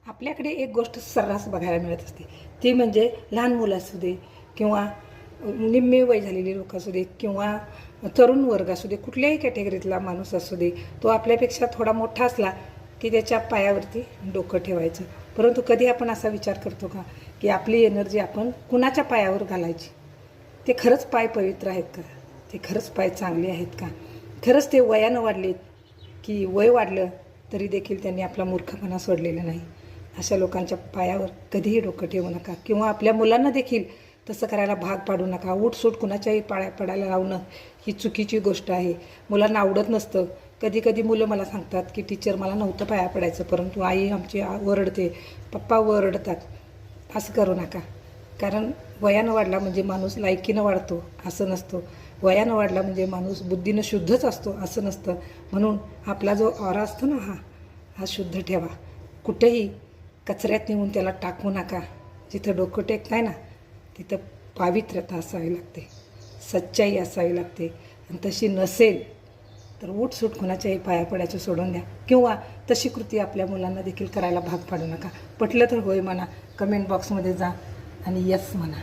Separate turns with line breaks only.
आपल्याकडे एक गोष्ट सर्रास बघायला मिळत असते, ती म्हणजे लहान मुलं असू दे किंवा निम्मे वय झालेले लोक असू दे किंवा तरुण वर्ग असू दे, कुठल्याही कॅटेगरीतला माणूस असू दे, तो आपल्यापेक्षा थोडा मोठा असला की त्याच्या पायावरती डोकं ठेवायचं. परंतु कधी आपण असा विचार करतो का की आपली एनर्जी आपण कुणाच्या पायावर घालायची? ते खरंच पाय पवित्र आहेत का? ते खरंच पाय चांगले आहेत का? खरंच ते वयानं वाढलेत की वय वाढलं तरी देखील त्यांनी आपला मूर्खपणा सोडलेला नाही? अशा लोकांच्या पायावर कधीही डोकं ठेवू नका किंवा आपल्या मुलांना देखील तसं करायला भाग पाडू नका. उठसूट कुणाच्याही पाया पडायला लावणं ही चुकीची गोष्ट आहे. मुलांना आवडत नसतं. कधी कधी मुलं मला सांगतात की टीचर मला नव्हतं पाया पडायचं, परंतु आई आमची ओरडते, पप्पा ओरडतात. असं करू नका. कारण वयानं वाढला म्हणजे माणूस लायकीनं वाढतो असं नसतं. वयानं वाढला म्हणजे माणूस बुद्धीनं शुद्धच असतो असं नसतं. म्हणून आपला जो ऑरा असतो ना, हा शुद्ध ठेवा. कुठेही कचऱ्यात नेऊन त्याला टाकू नका. जिथं डोकं टेकताय ना तिथं पावित्र्यता असावी लागते, सच्चाई असावी लागते. आणि तशी नसेल तर उठसूट कोणाच्याही पाया पडायचं सोडून द्या किंवा तशी कृती आपल्या मुलांना देखील करायला भाग पाडू नका. पटलं तर होय म्हणा, कमेंट बॉक्समध्ये जा आणि यस म्हणा.